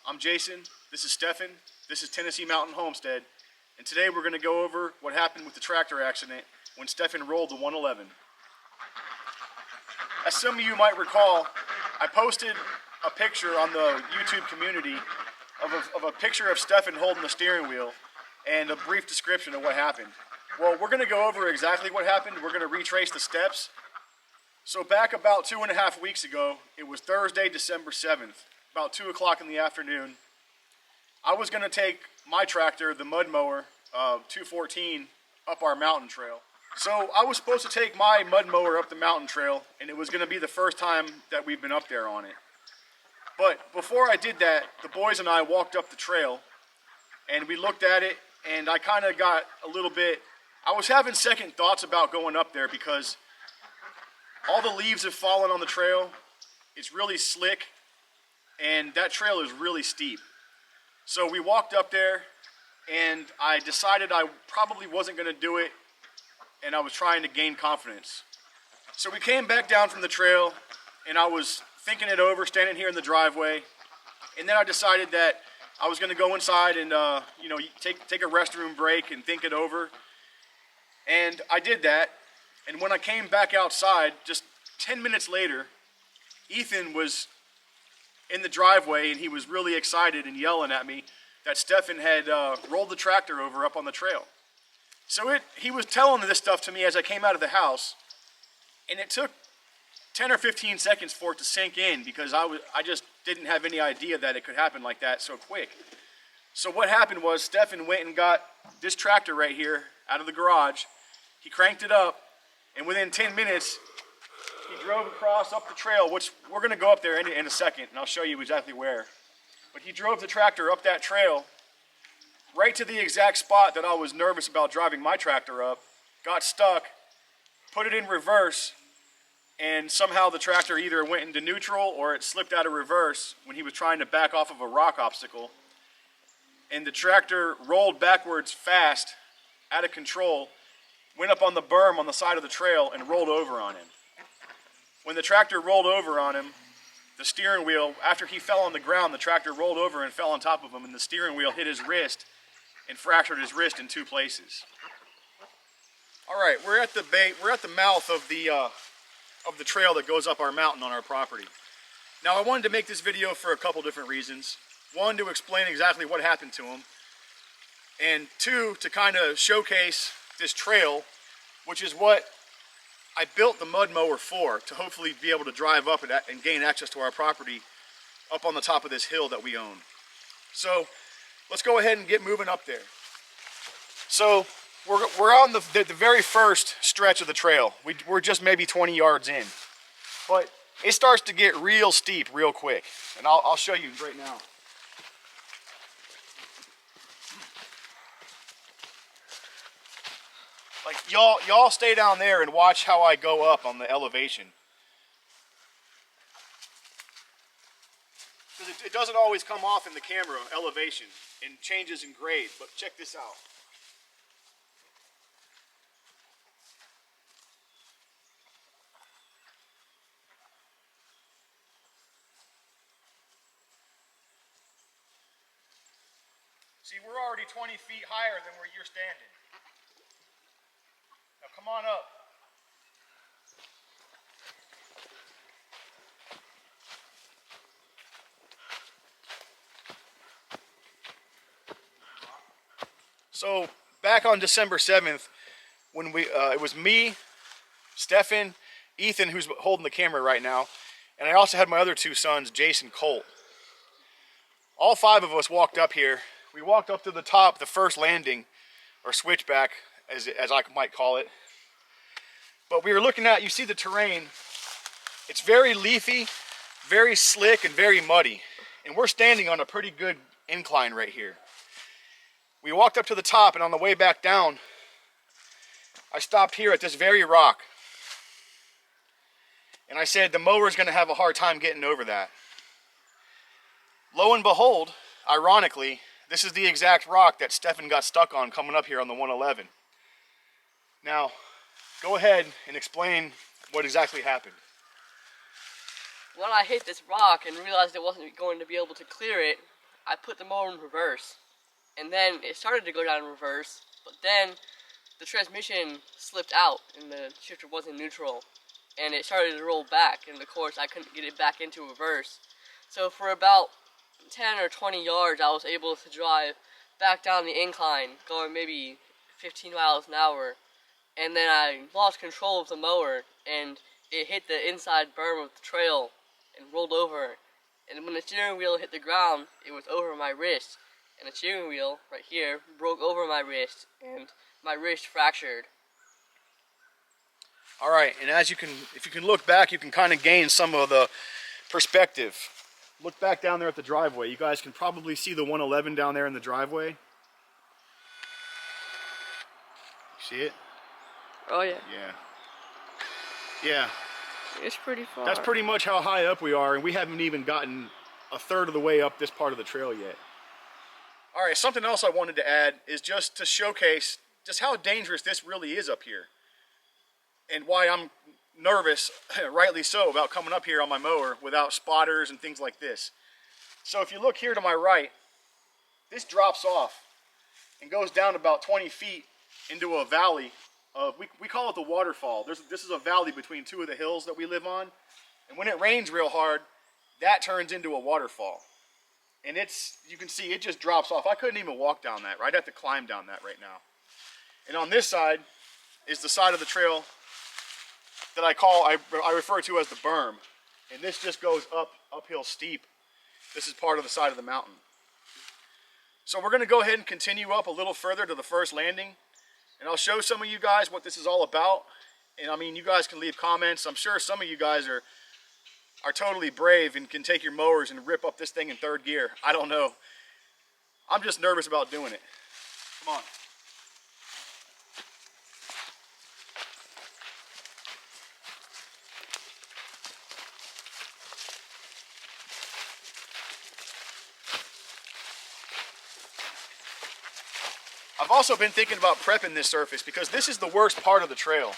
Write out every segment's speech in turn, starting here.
I'm Jason, this is Steffen, this is Tennessee Mountain Homestead, and today we're going to go over what happened with the tractor accident when Steffen rolled the 111. As some of you might recall, I posted a picture on the YouTube community of a picture of Steffen holding the steering wheel and a brief description of what happened. Well, we're going to go over exactly what happened. We're going to retrace the steps. So back about 2.5 weeks ago, it was Thursday, December 7th, about 2 o'clock in the afternoon. I was going to take my tractor, the mud mower, 214, up our mountain trail. So I was supposed to take my mud mower up the mountain trail, and it was going to be the first time that we've been up there on it. But before I did that, the boys and I walked up the trail, and we looked at it, and I kind of got a little bit, I was having second thoughts about going up there because all the leaves have fallen on the trail. It's really slick, and that trail is really steep. So we walked up there, and I decided I probably wasn't going to do it, and I was trying to gain confidence. So we came back down from the trail, and I was thinking it over, standing here in the driveway, and then I decided that I was going to go inside and take a restroom break and think it over. And I did that. And when I came back outside, just 10 minutes later, Ethan was in the driveway, and he was really excited and yelling at me that Steffen had rolled the tractor over up on the trail. So he was telling this stuff to me as I came out of the house, and it took 10 or 15 seconds for it to sink in because I just didn't have any idea that it could happen like that so quick. So what happened was Steffen went and got this tractor right here out of the garage. He cranked it up, and within 10 minutes, he drove across up the trail, which we're going to go up there in a second, and I'll show you exactly where. But he drove the tractor up that trail, right to the exact spot that I was nervous about driving my tractor up, got stuck, put it in reverse, and somehow the tractor either went into neutral or it slipped out of reverse when he was trying to back off of a rock obstacle. And the tractor rolled backwards fast, out of control, went up on the berm on the side of the trail and rolled over on him. When the tractor rolled over on him, the steering wheel, after he fell on the ground, the tractor rolled over and fell on top of him, and the steering wheel hit his wrist and fractured his wrist in 2 places. All right, we're at the mouth of the trail that goes up our mountain on our property. Now, I wanted to make this video for a couple different reasons. One, to explain exactly what happened to him, and two, to kind of showcase this trail, which is what I built the mud mower for, to hopefully be able to drive up and gain access to our property up on the top of this hill that we own. So let's go ahead and get moving up there. So we're on the very first stretch of the trail. We're just maybe 20 yards in, but it starts to get real steep real quick, and I'll show you right now. Like y'all stay down there and watch how I go up on the elevation. Because it doesn't always come off in the camera, elevation, and changes in grade, but check this out. See, we're already 20 feet higher than where you're standing. Now come on up. So back on December 7th, when it was me, Steffen, Ethan, who's holding the camera right now, and I also had my other 2 sons, Jason, Colt. All 5 of us walked up here. We walked up to the top, the first landing, or switchback, as I might call it. But we were looking at, you see the terrain, it's very leafy, very slick, and very muddy. And we're standing on a pretty good incline right here. We walked up to the top, and on the way back down, I stopped here at this very rock. And I said, the mower's going to have a hard time getting over that. Lo and behold, ironically, this is the exact rock that Steffen got stuck on coming up here on the 111. Now, go ahead and explain what exactly happened. When I hit this rock and realized I wasn't going to be able to clear it, I put the mower in reverse, and then it started to go down in reverse, but then the transmission slipped out and the shifter wasn't neutral, and it started to roll back, and of course I couldn't get it back into reverse. So for about 10 or 20 yards I was able to drive back down the incline, going maybe 15 miles an hour, and then I lost control of the mower, and it hit the inside berm of the trail and rolled over. And when the steering wheel hit the ground, it was over my wrist, and the steering wheel right here broke over my wrist, and my wrist fractured. All right, and as you can, if you can look back, you can kind of gain some of the perspective. Look back down there at the driveway. You guys can probably see the 111 down there in the driveway. See it? Oh yeah. Yeah. Yeah. It's pretty far. That's pretty much how high up we are, and we haven't even gotten a third of the way up this part of the trail yet. All right, something else I wanted to add is just to showcase just how dangerous this really is up here, and why I'm nervous, rightly so, about coming up here on my mower without spotters and things like this. So if you look here to my right, this drops off and goes down about 20 feet into a valley. We call it the waterfall. This is a valley between two of the hills that we live on, and when it rains real hard, that turns into a waterfall. And you can see it just drops off. I couldn't even walk down that, right? I'd have to climb down that right now. And on this side is the side of the trail that I refer to as the berm. And this just goes uphill steep. This is part of the side of the mountain. So we're going to go ahead and continue up a little further to the first landing, and I'll show some of you guys what this is all about. And I mean, you guys can leave comments. I'm sure some of you guys are totally brave and can take your mowers and rip up this thing in third gear. I don't know. I'm just nervous about doing it. Come on. I've also been thinking about prepping this surface because this is the worst part of the trail.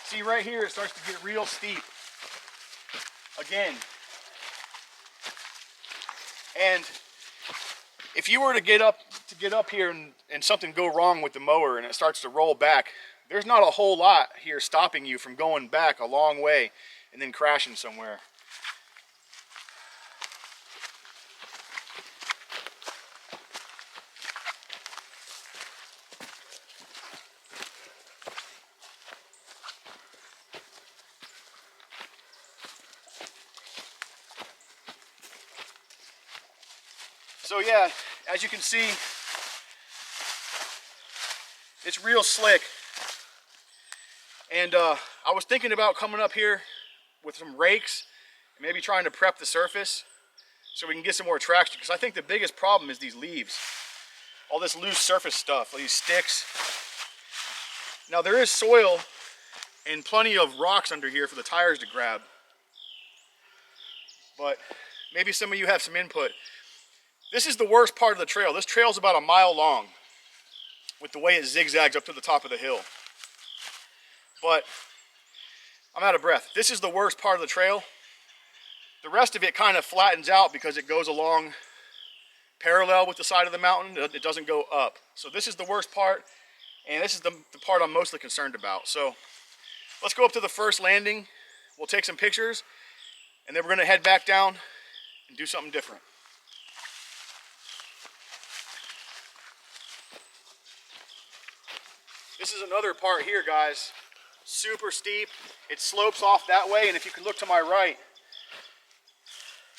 See right here, it starts to get real steep. Again. And if you were to get up here and something go wrong with the mower and it starts to roll back, there's not a whole lot here stopping you from going back a long way and then crashing somewhere. So yeah, as you can see, it's real slick. And I was thinking about coming up here with some rakes and maybe trying to prep the surface so we can get some more traction, because I think the biggest problem is these leaves. All this loose surface stuff, these sticks. Now there is soil and plenty of rocks under here for the tires to grab. But maybe some of you have some input. This is the worst part of the trail. This trail's about a mile long with the way it zigzags up to the top of the hill. But I'm out of breath. This is the worst part of the trail. The rest of it kind of flattens out because it goes along parallel with the side of the mountain. It doesn't go up. So this is the worst part, and this is the part I'm mostly concerned about. So let's go up to the first landing. We'll take some pictures, and then we're going to head back down and do something different. This is another part here, guys. Super steep. It slopes off that way, and if you can look to my right,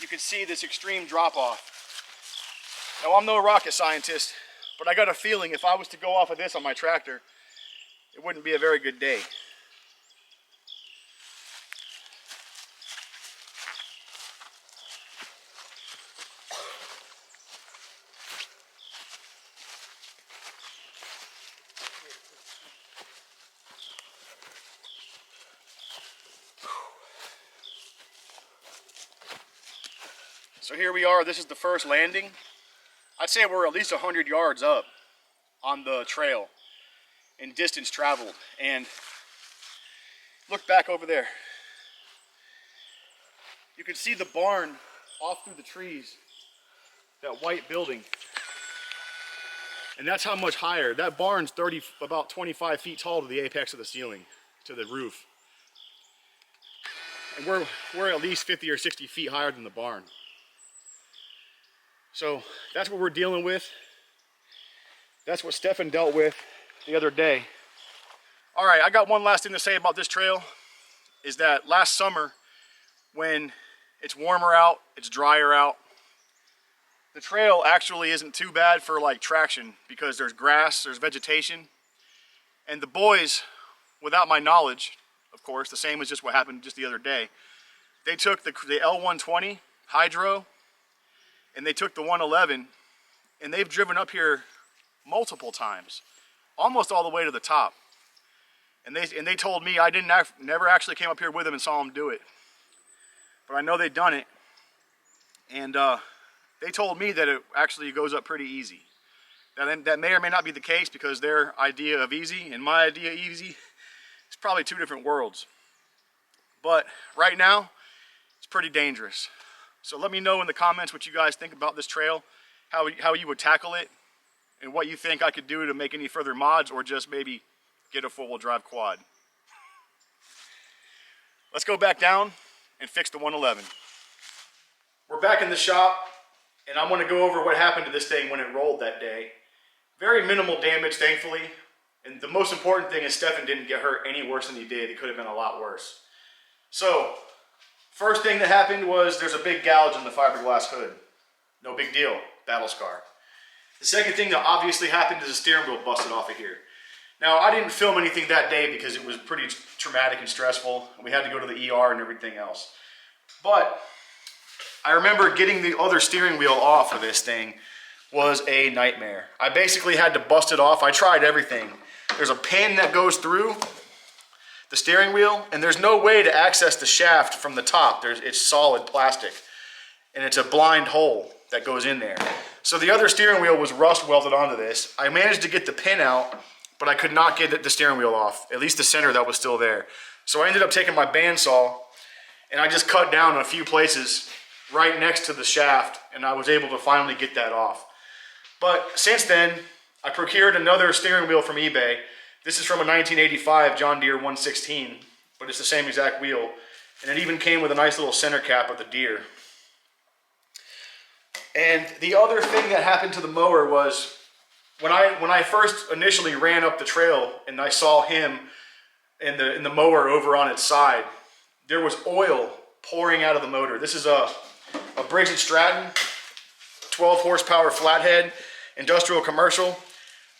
you can see this extreme drop off. Now, I'm no rocket scientist, but I got a feeling if I was to go off of this on my tractor, it wouldn't be a very good day. So here we are, this is the first landing. I'd say we're at least 100 yards up on the trail in distance traveled. And look back over there. You can see the barn off through the trees. that white building. And that's how much higher. That barn's about 25 feet tall to the apex of the ceiling, to the roof. And we're at least 50 or 60 feet higher than the barn. So that's what we're dealing with. That's what Steffen dealt with the other day. All right, I got one last thing to say about this trail, is that last summer, when it's warmer out, it's drier out, the trail actually isn't too bad for like traction because there's grass, there's vegetation. And the boys, without my knowledge, of course, the same as just what happened just the other day, they took the L120 Hydro and they took the 111 and they've driven up here multiple times, almost all the way to the top. And they told me, I never actually came up here with them and saw them do it, but I know they've done it. And they told me that it actually goes up pretty easy. Now, that may or may not be the case because their idea of easy and my idea of easy is probably two different worlds. But right now, it's pretty dangerous. So let me know in the comments what you guys think about this trail, how you would tackle it, and what you think I could do to make any further mods or just maybe get a four-wheel drive quad. Let's go back down and fix the 111. We're back in the shop, and I want to go over what happened to this thing when it rolled that day. Very minimal damage, thankfully. And the most important thing is Steffen didn't get hurt any worse than he did. It could have been a lot worse. So, first thing that happened was there's a big gouge in the fiberglass hood. No big deal, battle scar. The second thing that obviously happened is the steering wheel busted off of here. Now, I didn't film anything that day because it was pretty traumatic and stressful. We had to go to the ER and everything else. But I remember getting the other steering wheel off of this thing was a nightmare. I basically had to bust it off. I tried everything. There's a pin that goes through the steering wheel, and there's no way to access the shaft from the top. It's solid plastic, and it's a blind hole that goes in there. So the other steering wheel was rust welded onto this. I managed to get the pin out, but I could not get the steering wheel off, at least the center that was still there. So I ended up taking my bandsaw, and I just cut down a few places right next to the shaft, and I was able to finally get that off. But since then, I procured another steering wheel from eBay. This is from a 1985 John Deere 116, but it's the same exact wheel. And it even came with a nice little center cap of the Deere. And the other thing that happened to the mower was when I first initially ran up the trail and I saw him in the mower over on its side, there was oil pouring out of the motor. This is a Briggs & Stratton 12 horsepower flathead industrial commercial.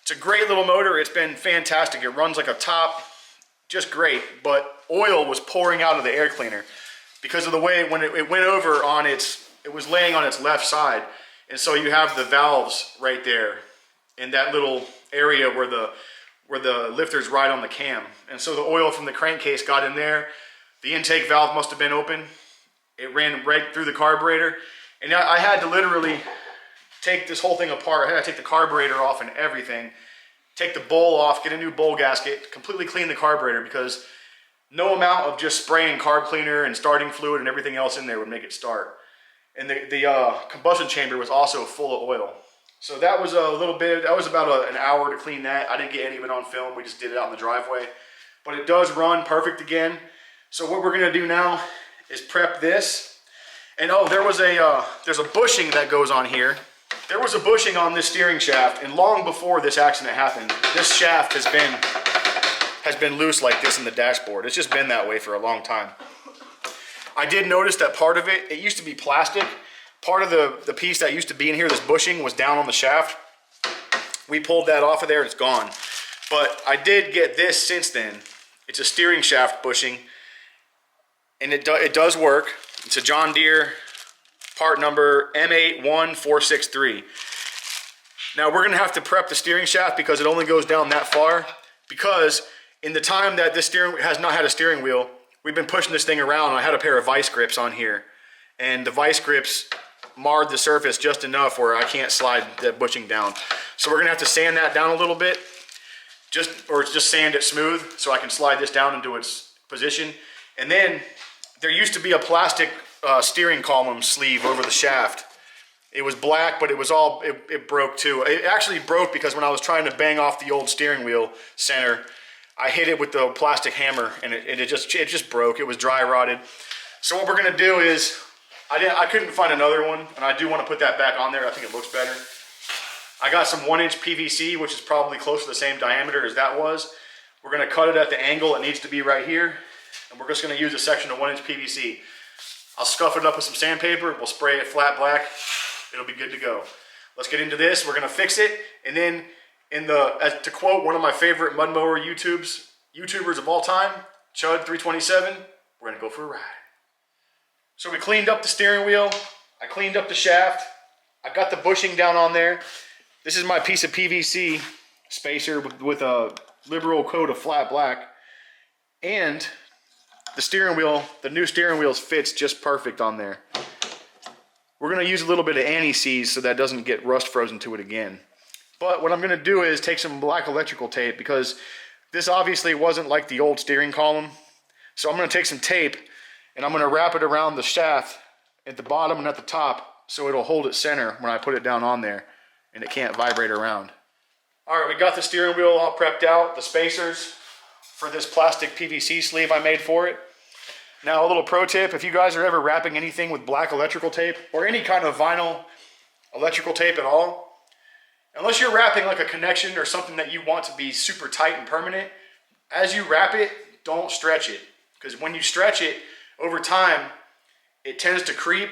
It's a great little motor. It's been fantastic. It runs like a top, just great. But oil was pouring out of the air cleaner because of the way when it went over on it was laying on its left side. And so you have the valves right there in that little area where the lifters ride on the cam. And so the oil from the crankcase got in there. The intake valve must have been open. It ran right through the carburetor. And I had to literally take this whole thing apart. I had to take the carburetor off and everything. Take the bowl off, get a new bowl gasket, completely clean the carburetor because no amount of just spraying carb cleaner and starting fluid and everything else in there would make it start. And the combustion chamber was also full of oil. So that was that was about an hour to clean that. I didn't get any of it on film. We just did it out in the driveway. But it does run perfect again. So what we're gonna do now is prep this. And oh, there's a bushing that goes on here. There was a bushing on this steering shaft, and long before this accident happened, this shaft has been loose like this in the dashboard. It's just been that way for a long time. I did notice that part of it used to be plastic. Part of the piece that used to be in here, this bushing, was down on the shaft. We pulled that off of there, it's gone. But I did get this since then. It's a steering shaft bushing, and it does work. It's a John Deere part number M81463. Now we're gonna have to prep the steering shaft because it only goes down that far, because in the time that this steering has not had a steering wheel, we've been pushing this thing around, and I had a pair of vice grips on here, and the vice grips marred the surface just enough where I can't slide that bushing down. So we're gonna have to sand that down a little bit, or just sand it smooth so I can slide this down into its position. And then there used to be a plastic steering column sleeve over the shaft, It was black, but it was all, it broke too. It actually broke because when I was trying to bang off the old steering wheel center, I hit it with the plastic hammer and it just broke. It was dry rotted. So what we're gonna do is, I couldn't find another one, and I do want to put that back on there. I think it looks better. I got some 1-inch PVC, which is probably close to the same diameter as that was. We're gonna cut it at the angle it needs to be right here, and we're just gonna use a section of 1-inch PVC. I'll scuff it up with some sandpaper, we'll spray it flat black, it'll be good to go. Let's get into this, we're gonna fix it, and then to quote one of my favorite mud mower YouTubers of all time, Chud327, we're gonna go for a ride. So we cleaned up the steering wheel, I cleaned up the shaft, I got the bushing down on there. This is my piece of PVC spacer with a liberal coat of flat black. And the steering wheel, the new steering wheel fits just perfect on there. We're gonna use a little bit of anti-seize so that doesn't get rust frozen to it again. But what I'm gonna do is take some black electrical tape, because this obviously wasn't like the old steering column. So I'm gonna take some tape and I'm gonna wrap it around the shaft at the bottom and at the top so it'll hold it center when I put it down on there and it can't vibrate around. All right, we got the steering wheel all prepped out, the spacers for this plastic PVC sleeve I made for it. Now a little pro tip, if you guys are ever wrapping anything with black electrical tape or any kind of vinyl electrical tape at all, unless you're wrapping like a connection or something that you want to be super tight and permanent, as you wrap it, don't stretch it. Because when you stretch it, over time, it tends to creep,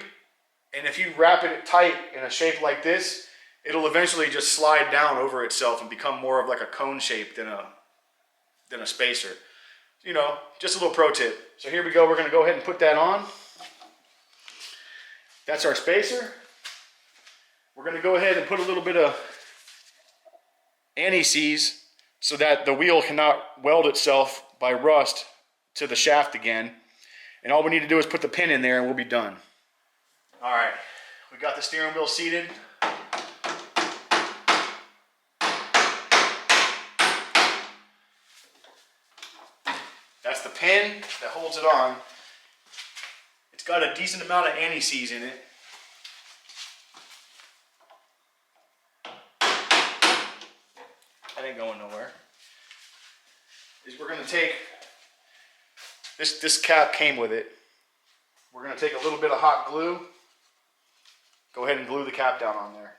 and if you wrap it tight in a shape like this, it'll eventually just slide down over itself and become more of like a cone shape than a spacer. You know, just a little pro tip. So here we go, we're gonna go ahead and put that on. That's our spacer. We're gonna go ahead and put a little bit of anti-seize so that the wheel cannot weld itself by rust to the shaft again. And all we need to do is put the pin in there and we'll be done. All right, we got the steering wheel seated. That's the pin that holds it on. It's got a decent amount of anti-seize in it. That ain't going nowhere. We're gonna take, this cap came with it. We're gonna take a little bit of hot glue. Go ahead and glue the cap down on there.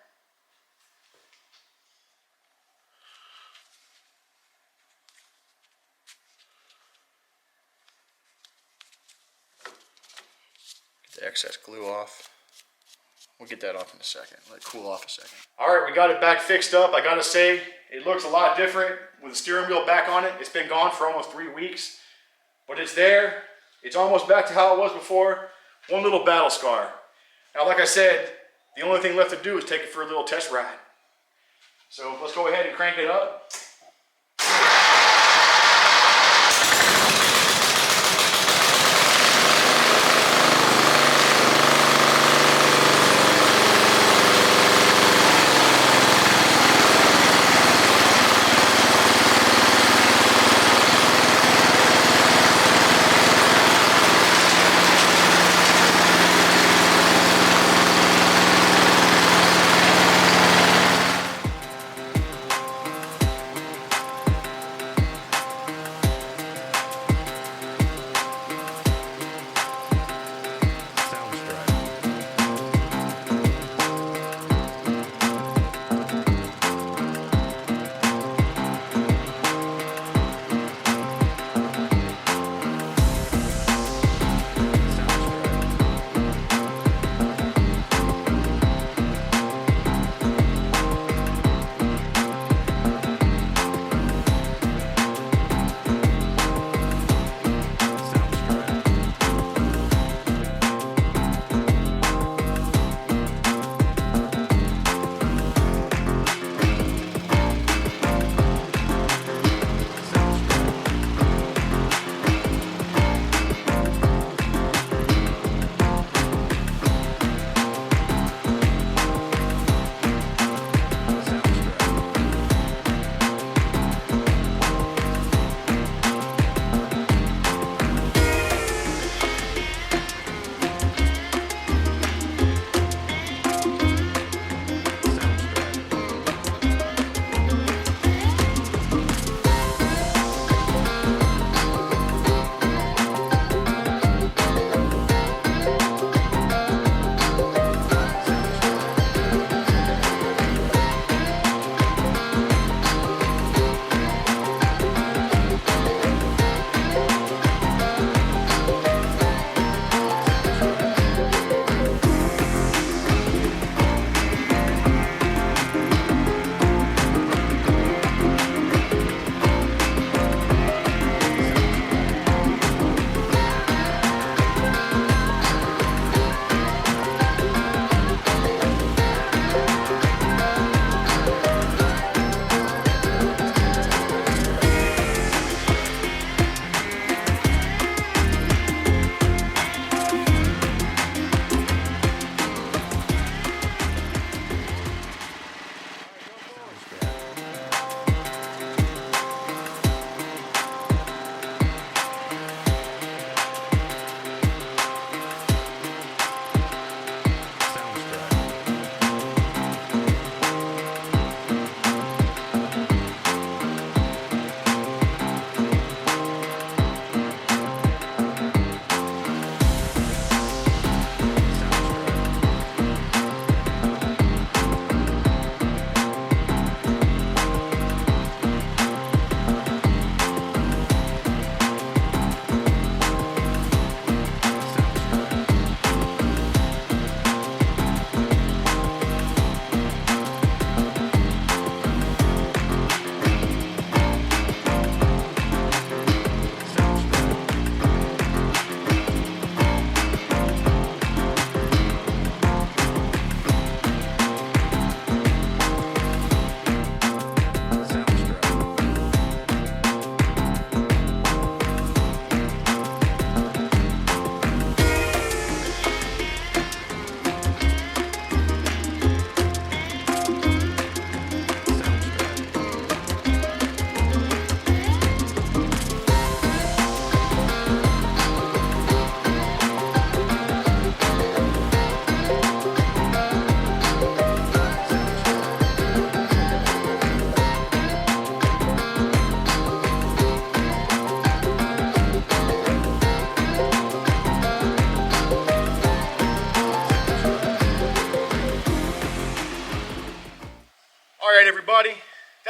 Get the excess glue off. We'll get that off in a second. Let it cool off a second. All right, we got it back fixed up. I gotta say, it looks a lot different with the steering wheel back on it. It's been gone for almost 3 weeks, but it's there. It's almost back to how it was before. One little battle scar. Now, like I said, the only thing left to do is take it for a little test ride. So let's go ahead and crank it up.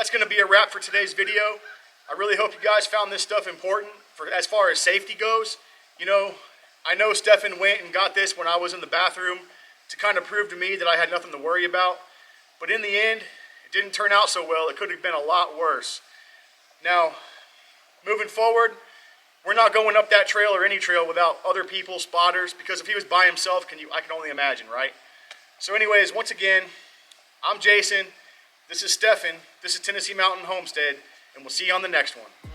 that's going to be a wrap for today's video. I really hope you guys found this stuff important for as far as safety goes. You know, I know Steffen went and got this when I was in the bathroom to kind of prove to me that I had nothing to worry about. But in the end, it didn't turn out so well. It could have been a lot worse. Now, moving forward, we're not going up that trail or any trail without other people, spotters, because if he was by himself, I can only imagine, right? So anyways, once again, I'm Jason. This is Steffen. This is Tennessee Mountain Homestead, and we'll see you on the next one.